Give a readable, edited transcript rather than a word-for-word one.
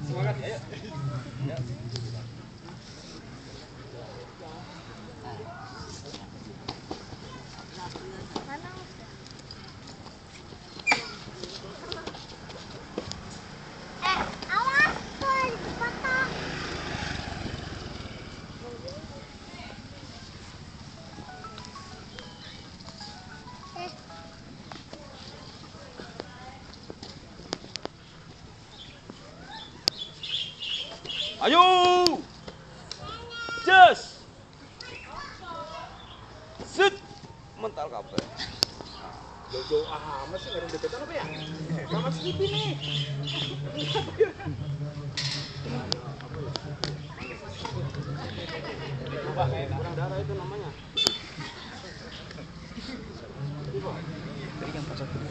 Semangat ya. Ayo, just, set, mental kabeh. Jauh-jauh amat sih, nggak ada deketan apa ya? Sama Skippy nih. Coba kayak kurang darah itu namanya. Berikan pasal kedua.